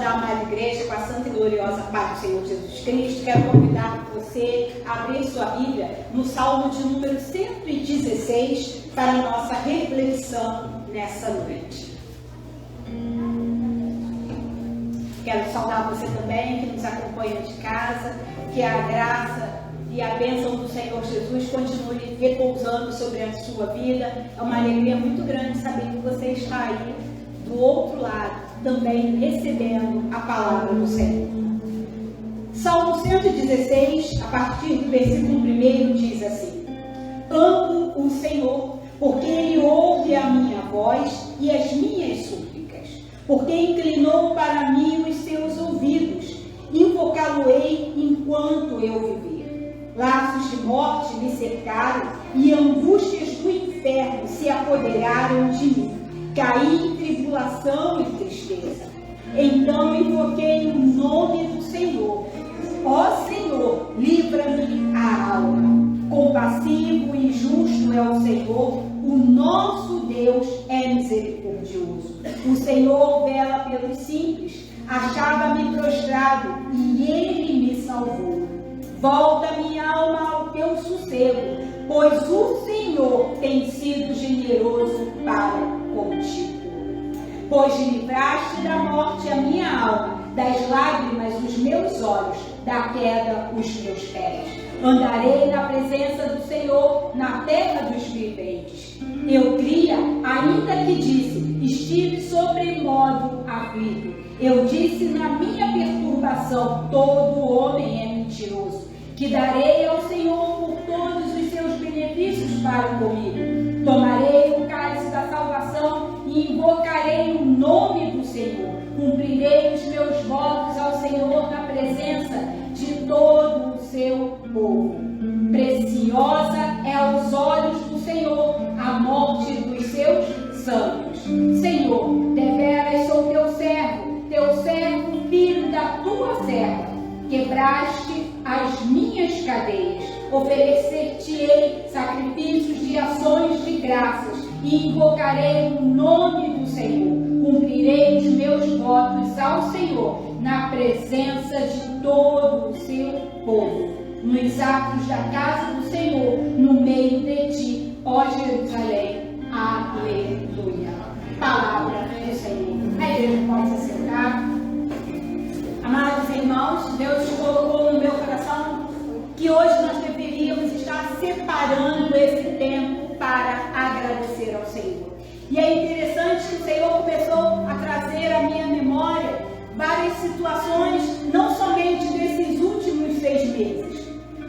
da amada igreja, com a santa e gloriosa paz do Senhor Jesus Cristo, quero convidar você a abrir sua Bíblia no Salmo de número 116 para a nossa reflexão nessa noite. Quero saudar você também que nos acompanha de casa, que a graça e a bênção do Senhor Jesus continue repousando sobre a sua vida. É uma alegria muito grande saber que você está aí do outro lado, também recebendo a palavra do Senhor. Salmo 116, a partir do versículo 1, diz assim: amo o Senhor, porque Ele ouve a minha voz e as minhas súplicas, porque inclinou para mim os seus ouvidos, invocá-lo-ei enquanto eu viver. Laços de morte me cercaram e angústias do inferno se apoderaram de mim. Caí em tribulação e tristeza. Então invoquei o nome do Senhor. Ó Senhor, livra-me a alma. Compassivo e justo é o Senhor, o nosso Deus é misericordioso. O Senhor vela pelos simples, achava-me prostrado e Ele me salvou. Volta minha alma ao teu sossego, pois o Senhor tem sido generoso para contigo. Pois livraste da morte a minha alma, das lágrimas os meus olhos, da queda os meus pés. Andarei na presença do Senhor, na terra dos viventes. Eu cria, ainda que disse, estive sobremodo aflito. Eu disse na minha perturbação, todo homem é mentiroso. Que darei ao Senhor por todos os seus benefícios para comigo. Tomarei o cálice da salvação e invocarei o nome do Senhor. Cumprirei os meus votos ao Senhor na presença de todo o seu povo. Preciosa é aos olhos do Senhor a morte dos seus santos. Senhor, deveras sou teu servo, filho da tua serva. Quebraste as minhas cadeias, oferecer-te-ei sacrifícios de ações de graças e invocarei o nome do Senhor. Cumprirei os meus votos ao Senhor na presença de todo o seu povo, nos atos da casa do Senhor, no meio de ti, ó Jerusalém. Aleluia. Palavra do Senhor. A igreja pode se sentar. Amados irmãos, Deus colocou no meu coração que hoje nós deveríamos estar separando esse tempo para agradecer ao Senhor. E é interessante que o Senhor começou a trazer à minha memória várias situações, não somente desses últimos 6 meses,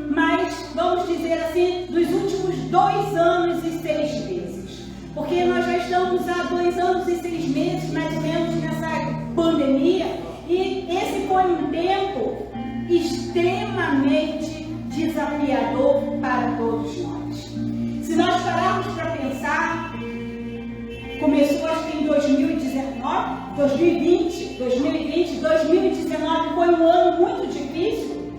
mas, vamos dizer assim, dos últimos 2 anos e 6 meses. Porque nós já estamos há 2 anos e 6 meses, mais ou menos, nessa pandemia. E esse foi um tempo extremamente desafiador para todos nós. Se nós pararmos para pensar, começou acho que em 2019 foi um ano muito difícil.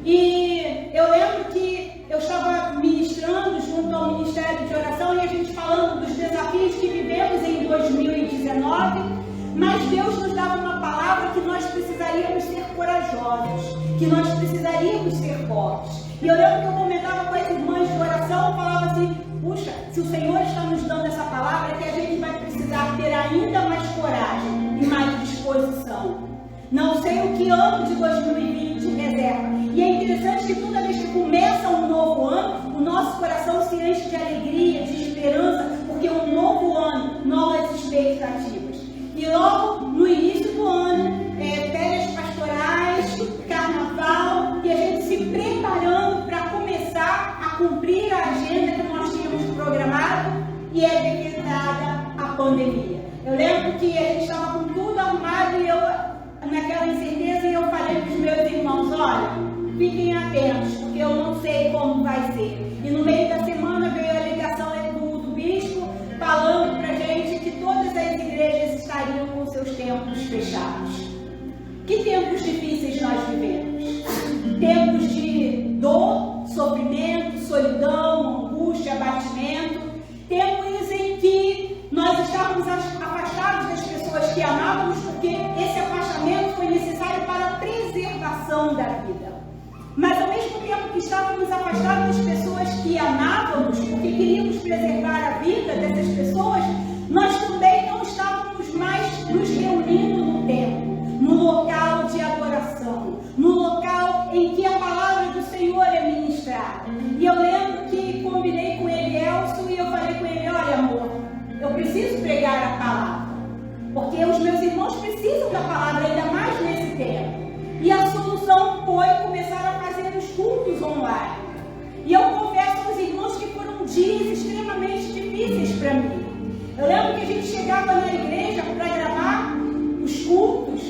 E eu lembro que eu estava ministrando junto ao Ministério de Oração e a gente falando dos desafios que vivemos em 2019. Mas Deus nos dava uma palavra que nós precisaríamos ser corajosos, que nós precisaríamos ser fortes. E eu lembro que eu comentava com as irmãs de oração, falava assim, puxa, se o Senhor está nos dando essa palavra, é que a gente vai precisar ter ainda mais coragem e mais disposição. Não sei o que ano de 2020 reserva. E é interessante que toda vez que começa um novo ano, o nosso coração se enche de alegria, de esperança, porque é um novo ano, novas expectativas. E logo no início do ano, férias pastorais, carnaval, e a gente se preparando para começar a cumprir a agenda que nós tínhamos programado, e é decretada a pandemia. Eu lembro que a gente estava com tudo arrumado e eu, naquela incerteza, eu falei para os meus irmãos, olha, fiquem atentos, porque eu não sei como vai ser. E no meio da semana veio a ligação do bispo, falando para a gente que todas as igrejas estariam com seus templos fechados. Que tempos difíceis nós vivemos? Tempos de dor, sofrimento, solidão, angústia, abatimento. Tempos em que nós estávamos afastados das pessoas que amávamos, porque esse afastamento foi estávamos afastados das pessoas que amávamos, porque queríamos preservar a vida dessas pessoas, nós também não estávamos mais nos reunindo no templo, no local de adoração, no local em que a palavra do Senhor é ministrada. E eu lembro que combinei com ele, Elcio, e eu falei com ele: olha, amor, eu preciso pregar a palavra, porque os meus irmãos precisam da palavra, ainda mais nesse tempo. E a solução foi começar a fazer os cultos online. E eu confesso aos irmãos que foram dias extremamente difíceis para mim. Eu lembro que a gente chegava na igreja para gravar os cultos,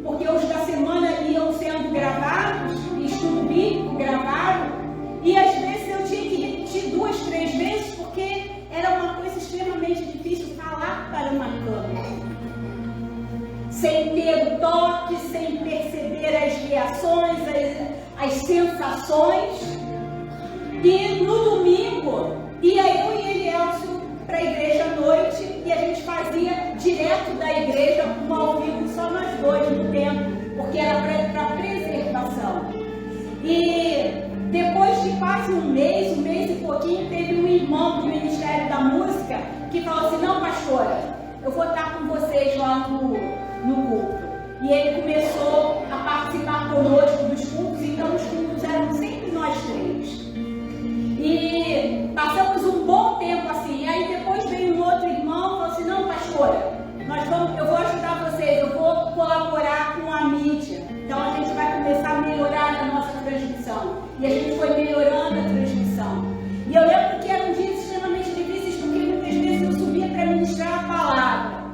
porque os da semana iam sendo gravados, e estudo bíblico gravado, e às vezes eu tinha que repetir 2, 3 vezes, porque era uma coisa extremamente difícil falar para uma câmera, sem ter o toque, sem perceber as reações, as sensações. E no domingo ia eu e Elielcio para a igreja à noite, e a gente fazia direto da igreja um ao vivo, só nós dois no templo, porque era para preservação. E depois de quase um mês e pouquinho, teve um irmão do Ministério da Música que falou assim: não, pastora, eu vou estar com vocês lá no culto. E ele começou a participar conosco dos cultos, então os cultos eram sempre nós três. E passamos um bom tempo assim. E aí depois veio um outro irmão e falou assim: não, pastora, eu vou ajudar vocês, eu vou colaborar com a mídia. Então a gente vai começar a melhorar a nossa transmissão. E a gente foi melhorando a transmissão. E eu lembro que eram dias extremamente difíceis, porque muitas vezes eu subia para ministrar a palavra.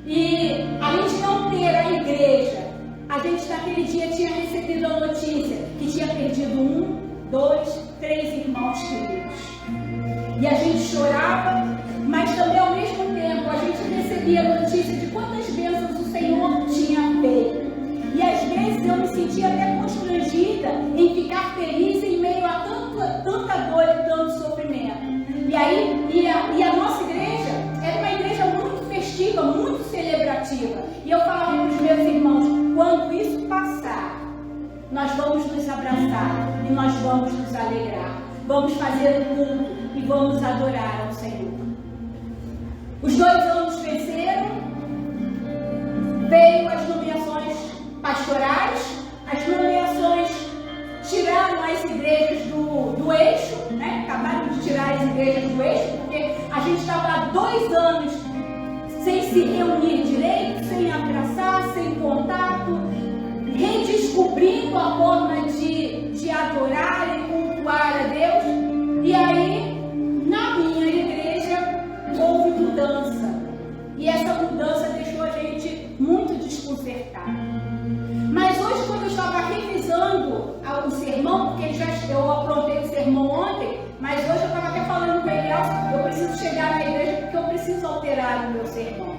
E a gente não ter a igreja, a gente naquele dia tinha recebido a notícia que tinha perdido 1, 2, 3 irmãos queridos. E a gente chorava, mas também ao mesmo tempo a gente recebia a notícia de quantas bênçãos o Senhor tinha feito. E às vezes eu me sentia até constrangida em ficar feliz em meio a tanta dor e tanto sofrimento. E aí, e a nossa igreja era uma igreja muito festiva, muito celebrativa. E eu falava para os meus irmãos: quando isso passar, nós vamos nos abraçar e nós vamos nos alegrar. Vamos fazer o culto e vamos adorar ao Senhor. Os 2 anos venceram, veio as nomeações pastorais, as nomeações tiraram as igrejas do eixo, né? Acabaram de tirar as igrejas do eixo, porque a gente estava há 2 anos sem se reunir direito, sem abraçar, sem contato, redescobrindo a forma de adorar e cultuar a Deus. E aí, na minha igreja, houve mudança. E essa mudança deixou a gente muito desconcertada. Mas hoje, quando eu estava revisando o sermão, porque eu aprontei o sermão ontem, mas hoje eu estava até falando com ele: eu preciso chegar na igreja porque eu preciso alterar o meu sermão.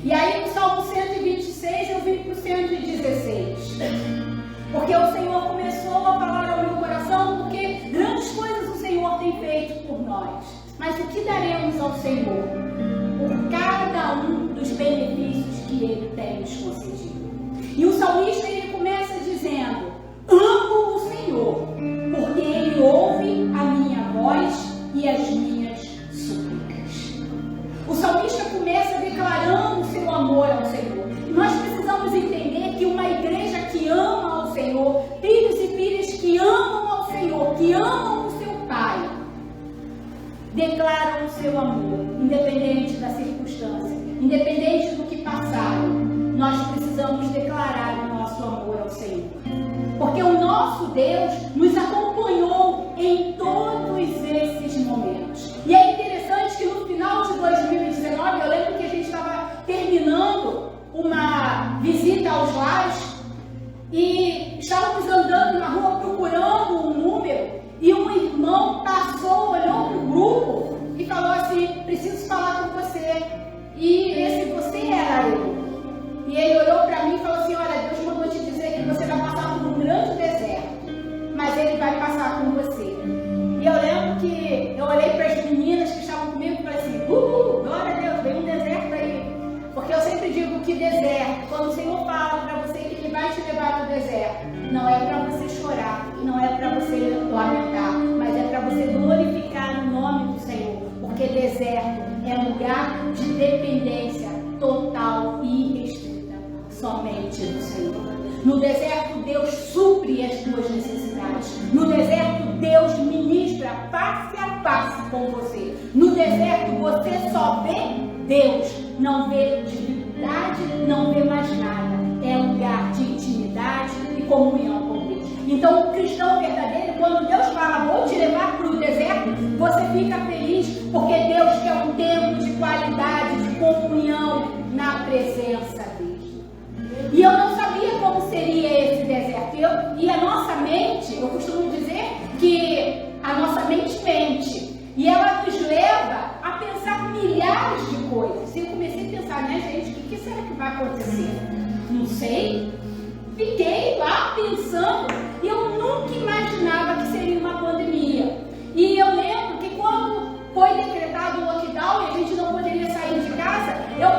E aí no Salmo 126 eu vim para o 116. Porque o Senhor começou a falar ao meu coração, porque grandes coisas o Senhor tem feito por nós. Mas o que daremos ao Senhor por cada um dos benefícios que Ele tem nos concedido? E o salmista, ele começa dizendo: amo o Senhor, porque Ele ouve a minha voz e as minhas súplicas. O salmista começa declarando o seu amor ao Senhor. E nós precisamos entender que uma igreja que ama ao Senhor, filhos e filhas que amam ao Senhor, que amam o seu Pai, declaram o seu amor, independente da circunstância, independente do que passaram. Nós precisamos declarar o nosso amor ao Senhor. Porque o nosso Deus nos acompanhou em todos esses momentos. E é interessante que no final de 2019, eu lembro que a gente estava terminando uma visita aos lares e estávamos andando na rua procurando um número, e um irmão passou, olhou para o grupo e falou assim: preciso falar com você. E esse você era eu. E ele olhou para mim e falou assim: olha, Deus mandou te dizer que você vai passar por um grande deserto, mas Ele vai passar com você. E eu lembro que eu olhei para as meninas que estavam comigo e falei assim: glória a Deus, vem um deserto aí. Porque eu sempre digo que deserto, quando o Senhor fala para você que Ele vai te levar no deserto, não é para você chorar, não é para você deserto é lugar de dependência total e restrita somente do Senhor. No deserto, Deus supre as tuas necessidades. No deserto, Deus ministra face a face com você. No deserto, você só vê Deus, não vê dificuldade, não vê mais nada. É lugar de intimidade e comunhão com Deus. Então, o cristão verdadeiro, quando Deus fala, vou te levar para o deserto, você fica feliz, porque Deus quer um tempo de qualidade, de comunhão na presença dele. E eu não sabia como seria esse deserto. E a nossa mente, eu costumo dizer que a nossa mente mente. E ela nos leva a pensar milhares de coisas. E eu comecei a pensar, né, gente, o que será que vai acontecer? Não sei. Fiquei lá pensando. E eu nunca imaginava que seria uma pandemia. E eu lembro que quando foi decretado o lockdown e a gente não poderia sair de casa, eu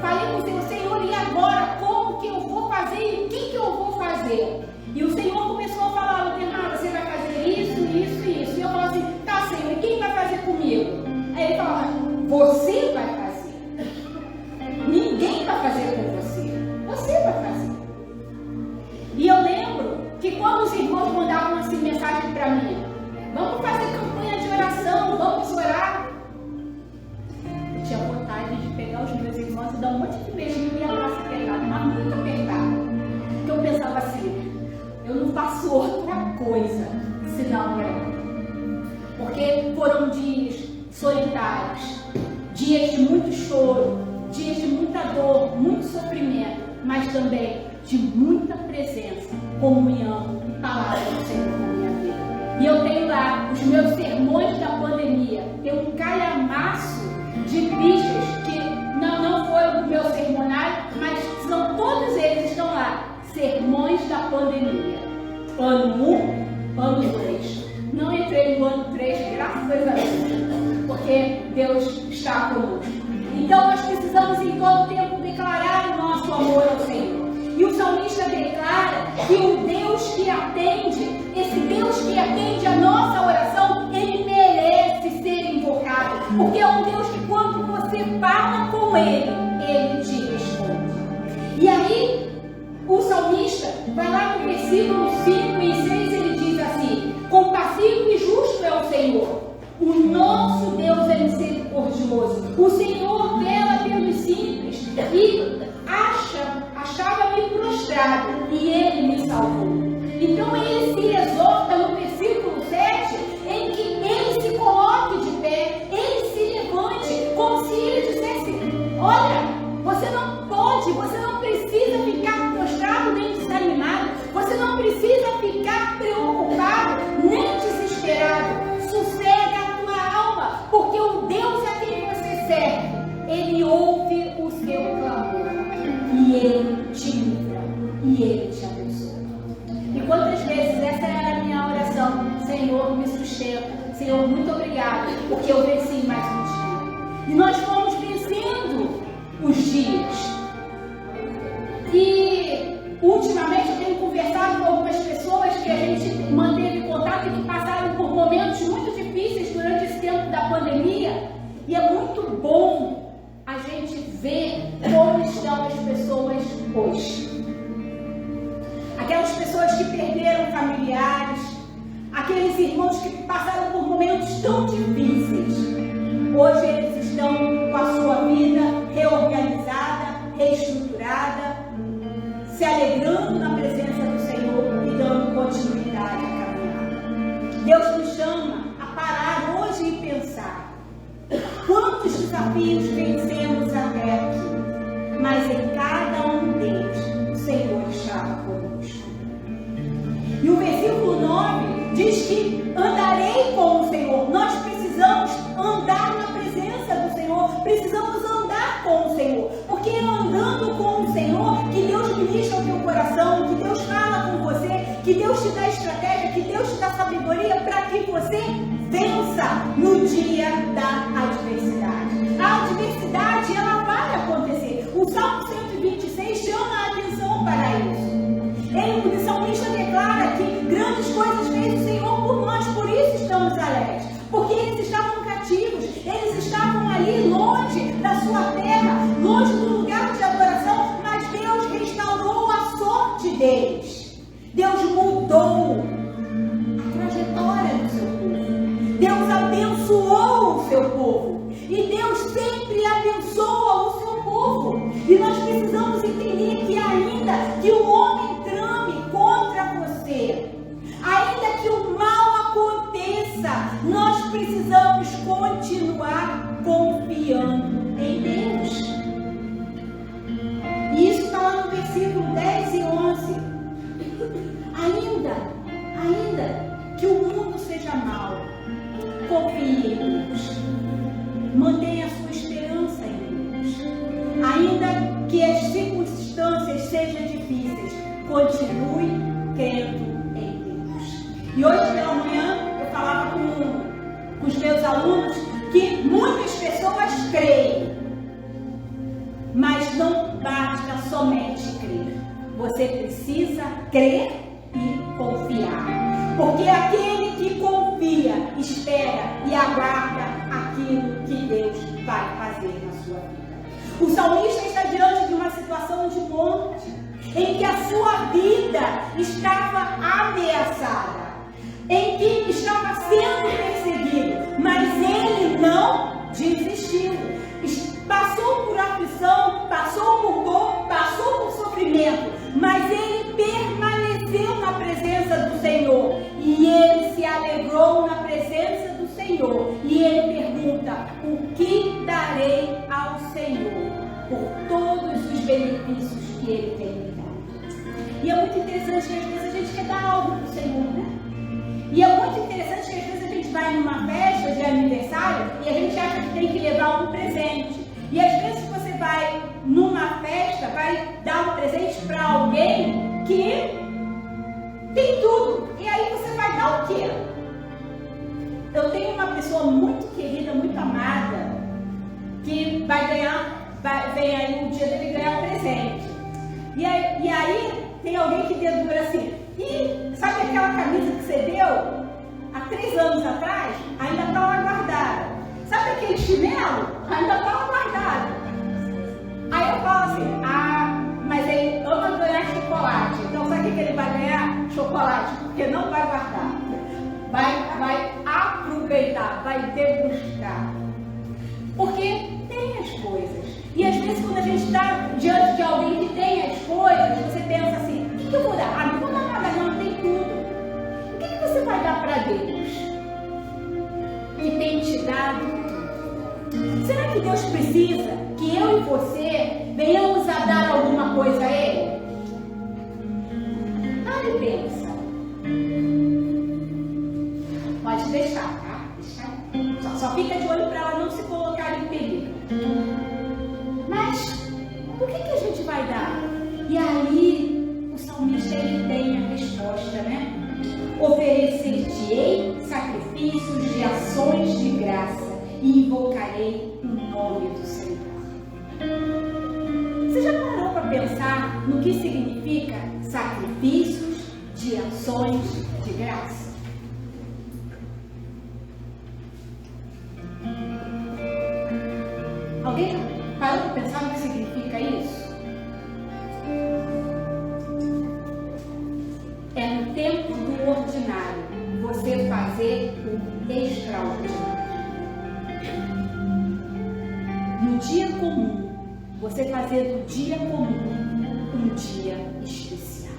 falei com o Senhor, Senhor, e agora? Como que eu vou fazer e o que eu vou fazer? E o Senhor começou a falar, Bernardo, você vai fazer isso, isso e isso. E eu falei assim, tá, Senhor, e quem vai fazer comigo? Aí ele falava, você vai fazer. Ninguém vai fazer com você. Você vai fazer. E eu lembro que quando os irmãos mandavam assim mensagem para mim, vamos fazer campanha de oração, vamos orar. Eu tinha vontade de pegar os meus irmãos e dar um monte de beijinho e abraço apertado, mas muito apertado. Porque eu pensava assim, eu não faço outra coisa senão orar. Porque foram dias solitários, dias de muito choro, dias de muita dor, muito sofrimento, mas também de muita presença, comunhão e palavra do Senhor na minha vida. E eu tenho lá os meus sermões da pandemia, tem um calhamaço de bichos que não foram do meu sermonário, mas todos eles estão lá. Sermões da pandemia. Ano 1, ano 2. Não entrei no ano 3, graças a Deus, porque Deus está conosco. Então nós precisamos em todo tempo declarar o nosso amor ao Senhor. E o salmista declara que o Deus que atende, esse Deus que atende a nossa oração, ele merece ser invocado. Porque é um Deus que quando você fala com ele, ele te responde. E aí, o salmista vai lá no versículo 5 e 6, ele diz assim, compassivo e justo é o Senhor. O nosso Deus é misericordioso. O Senhor vela pelos simples e achava-me prostrado e ele me salvou. Então ele se exorta no versículo 7 em que ele se coloque de pé, ele se levante, como se ele dissesse, olha, você não pode, você não precisa ficar prostrado nem desanimado, você não precisa ficar preocupado nem desesperado. Sossega a tua alma, porque o Deus a quem você serve, ele ouve o seu clamor e ele te livra e ele te abençoa. E quantas vezes essa era a minha oração, Senhor, me sustenta, Senhor, muito obrigado, porque eu venci mais um dia. E nós fomos vencendo os dias. E ultimamente eu tenho conversado com algumas pessoas que a gente manteve contato e que passaram por momentos muito difíceis durante esse tempo da pandemia. E é muito bom a gente ver como estão as pessoas hoje. Aquelas pessoas que perderam familiares, aqueles irmãos que passaram por momentos tão difíceis. Hoje eles estão com a sua vida reorganizada, reestruturada, se alegrando na presença do Senhor e dando continuidade à caminhada. Deus nos chama a parar hoje e pensar quantos desafios vencemos até aqui, mas em cada um deles o Senhor estava conosco. E o versículo 9 diz que andarei com o Senhor. Nós precisamos andar na presença do Senhor, precisamos andar com o Senhor, porque é andando com o Senhor que Deus ministra o teu coração, que Deus fala com você, que Deus te dá estratégia, que Deus te dá sabedoria para que você vença no dia da adversidade. A adversidade, ela vai acontecer. O Salmo 126 chama a atenção para isso. O salmista declara que grandes coisas fez o Senhor por nós, por isso estamos alegres. Porque eles estavam cativos, eles estavam sua terra, longe do lugar de adoração, mas Deus restaurou a sorte deles. Deus mudou a trajetória do seu povo. Deus abençoou o seu povo. E Deus sempre abençoa o seu povo. E nós precisamos entender que ainda que o homem trame contra você, ainda que o mal aconteça, nós precisamos continuar confiando em Deus. E isso está lá no versículo 10 e 11. Ainda que o mundo seja mau, confie em Deus. Mantenha a sua esperança em Deus. Ainda que as circunstâncias sejam difíceis, continue crendo em Deus. E hoje pela manhã eu falava com os meus alunos que muitas pessoas creem, mas não basta somente crer. Você precisa crer e confiar. Porque aquele que confia, espera e aguarda aquilo que Deus vai fazer na sua vida. O salmista está diante de uma situação de morte, em que a sua vida estava ameaçada, em que estava sendo perseguido, mas ele não desistiu. Passou por aflição, passou por dor, passou por sofrimento, mas ele permaneceu na presença do Senhor. E ele se alegrou na presença do Senhor. E ele pergunta: o que darei ao Senhor por todos os benefícios que ele tem me dado? E é muito interessante que às vezes a gente quer dar algo para o Senhor, né? E é muito interessante que às vezes a gente vai numa festa de aniversário e a gente acha que tem que levar um presente. E às vezes você vai numa festa, vai dar um presente para alguém que tem tudo. E aí você vai dar o quê? Eu tenho uma pessoa muito querida, muito amada, que vai ganhar, vem aí o dia dele ganhar presente. E aí tem alguém que dedura assim, e sabe aquela camisa que você deu há 3 anos atrás? Ainda está lá guardada. Sabe aquele chinelo? Ainda está lá guardado. Aí eu falo assim, mas ele ama ganhar chocolate. Então sabe o que ele vai ganhar? Chocolate, porque não vai guardar. Vai aproveitar, vai degustar. Porque tem as coisas. E às vezes quando a gente está diante de alguém que tem as coisas, você pensa assim, o que eu vou dar? Não vou dar nada, não, tem tudo. O que você vai dar para Deus? Que tem te dado? Será que Deus precisa que eu e você venhamos a dar alguma coisa a Ele? Para e pensa. Pode deixar, tá? Deixa. Só fica de olho para ela não se colocar em perigo. Mas o que a gente vai dar? E aí o salmista ele tem a resposta, né? Oferecer-te-ei sacrifícios de ações de graça e invocarei o nome do Senhor. Você já parou para pensar no que significa sacrifícios de ações de graça? Alguém parou para pensar no que significa isso? É no tempo do ordinário você fazer o extraordinário. No dia comum, você fazer do dia comum um dia especial.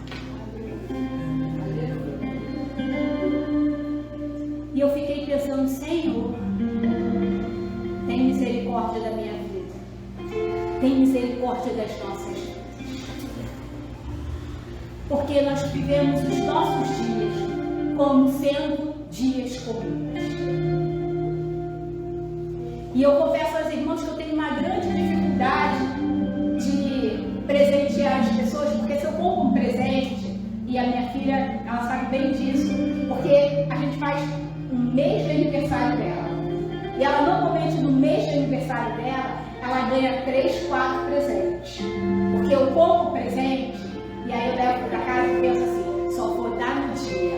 E eu fiquei pensando, Senhor, tem misericórdia da minha vida. Tem misericórdia das nossas vidas. Porque nós vivemos os nossos dias como sendo dias comuns. E eu confesso aos irmãos que eu tenho uma grande dificuldade de presentear as pessoas, porque se eu compro um presente, e a minha filha, ela sabe bem disso, porque a gente faz um mês de aniversário dela. E ela normalmente no mês de aniversário dela, ela ganha 3, 4 presentes. Porque eu compro presente, e aí eu levo para casa e penso assim, só vou dar no dia.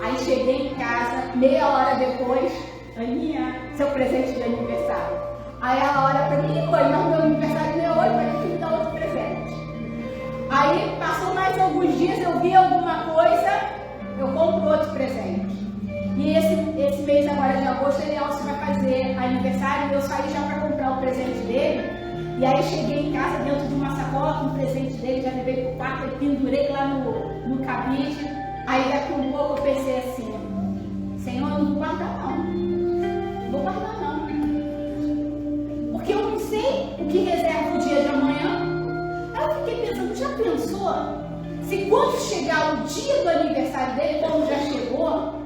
Aí cheguei em casa, meia hora depois, Aninha, seu presente de aniversário. Aí ela olha pra mim, mãe, mas meu aniversário não é hoje, vai ter que me dar outro presente. Aí passou mais alguns dias, eu vi alguma coisa, eu compro outro presente. E esse mês agora de agosto, ele vai fazer aniversário e eu saí já para comprar o presente dele. E aí cheguei em casa dentro de uma sacola com o presente dele, já levei pro quarto e pendurei lá no cabide. Aí daqui um pouco eu pensei assim, Senhor, eu não vou guardar não. Não vou guardar não. Porque eu não sei o que reserva o dia de amanhã. Aí eu fiquei pensando, já pensou? Se quando chegar o dia do aniversário dele, como já chegou,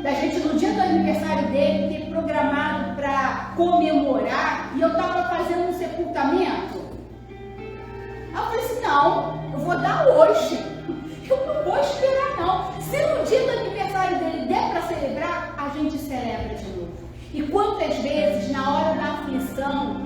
da gente no dia do aniversário dele ter programado para comemorar e eu estava fazendo um sepultamento. Aí eu falei assim, não, eu vou dar hoje. Eu não vou esperar não. Se no dia do aniversário dele der para celebrar, a gente celebra de novo. E quantas vezes na hora da aflição,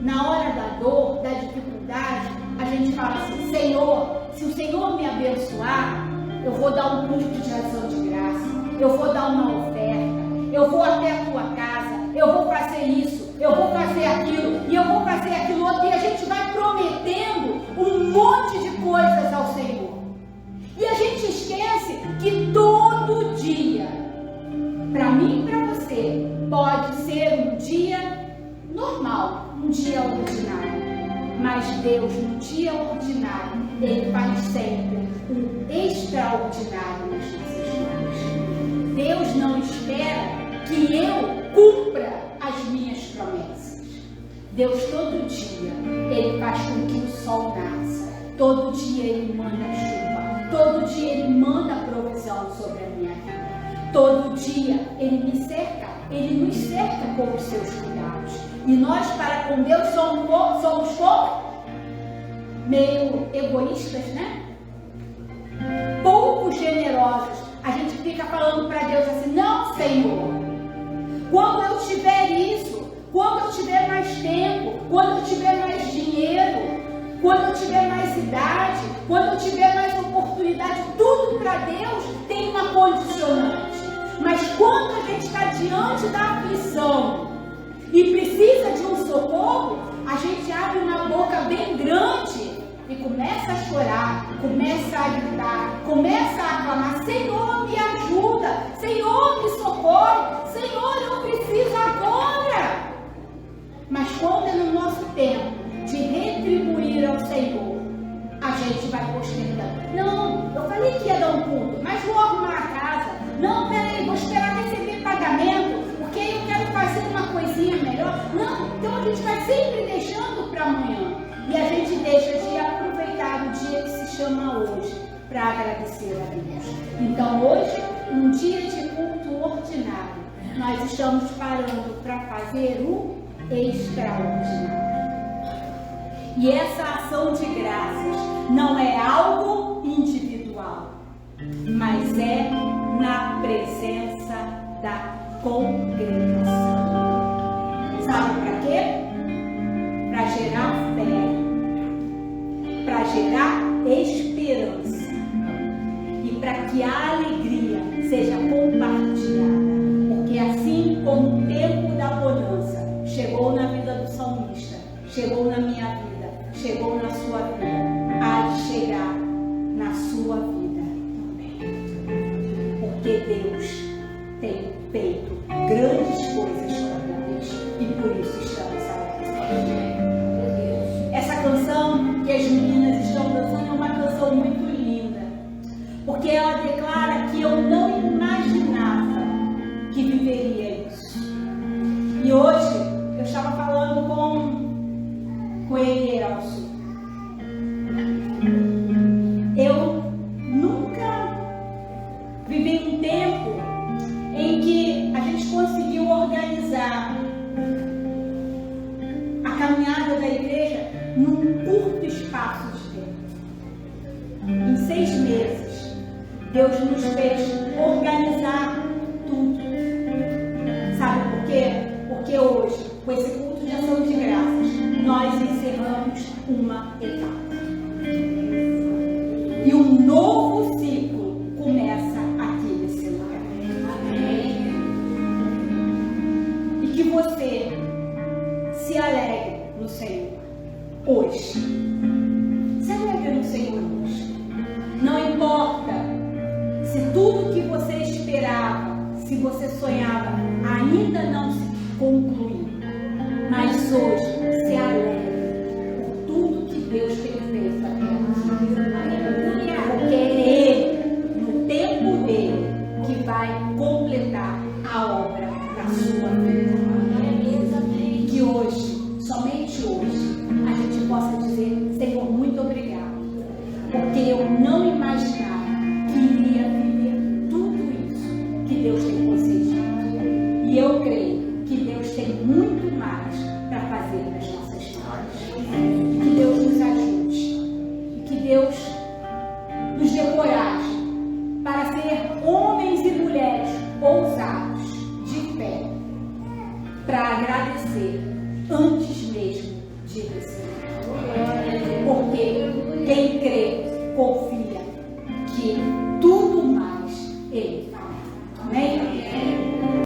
na hora da dor, da dificuldade, a gente fala assim, Senhor, se o Senhor me abençoar, eu vou dar um culto de ação de graça. Eu vou dar uma oferta, eu vou até a tua casa, eu vou fazer isso, eu vou fazer aquilo, e eu vou fazer aquilo outro, e a gente vai prometendo um monte de coisas ao Senhor. E a gente esquece que todo dia, para mim e para você, pode ser um dia normal, um dia ordinário. Mas Deus, no dia ordinário, Ele faz sempre um extraordinário nas nossas vidas. Deus não espera que eu cumpra as minhas promessas. Deus todo dia, Ele faz com que o sol nasça. Todo dia Ele manda chuva. Todo dia Ele manda provisão sobre a minha vida. Todo dia Ele me cerca. Ele nos cerca com os seus cuidados. E nós, para com Deus, somos como? Meio egoístas, né? Pouco generosos. A gente fica falando para Deus assim, não, Senhor, quando eu tiver isso, quando eu tiver mais tempo, quando eu tiver mais dinheiro, quando eu tiver mais idade, quando eu tiver mais oportunidade, tudo para Deus tem uma condicionante. Mas quando a gente está diante da aflição e precisa de um socorro, a gente abre uma boca bem grande e começa a chorar, começa a gritar, começa a aclamar, Senhor, me ajuda, Senhor, me socorre, Senhor, eu preciso agora. Mas quando é no nosso tempo de retribuir ao Senhor, a gente vai postergando. Não, eu falei que ia dar um culto, mas vou arrumar a casa. Não, peraí, vou esperar receber pagamento, porque eu quero fazer uma coisinha melhor. Não, então a gente vai sempre deixando para amanhã. E a gente deixa de aproveitar o dia que se chama hoje para agradecer a Deus. Então hoje, um dia de culto ordinário, nós estamos parando para fazer o extraordinário. E essa ação de graças não é algo individual, mas é na presença da congregação. Sabe para quê? Para gerar fé, para gerar esperança e para que a alegria seja compartilhada. Porque assim como o tempo da bonança chegou na vida do salmista, chegou na minha vida, chegou na sua vida, há de chegar na sua vida também. Porque Deus tem feito grandes coisas para nós e por isso estamos aqui. Essa canção que as meninas estão dançando é uma canção muito linda, porque ela declara que eu não imaginava que viveria isso. E hoje eu estava falando com ele, Elcio. Eu nunca vivi um tempo em que a gente conseguiu organizar a caminhada da igreja num curto espaço de tempo. Em 6 meses, Deus nos fez organizar tudo. Sabe por quê? Porque hoje, com esse culto de ação de graças, nós encerramos uma etapa. E um novo ciclo começa aqui nesse lugar. Amém. E que você se você sonhava, ainda não se concluiu, mas hoje se alegre por tudo que Deus tem feito até aqui. Porque é Ele, no tempo dele, que vai completar a obra na sua vida. E que hoje, somente hoje, a gente possa dizer: Senhor, muito obrigado, porque eu não imaginava que iria viver tudo isso que Deus tem concedido. E eu creio que Deus tem muito mais para fazer nas nossas vidas. E que Deus nos ajude. E que Deus nos dê coragem para ser homens e mulheres ousados, de fé, para agradecer antes mesmo de receber. Porque quem crê, confia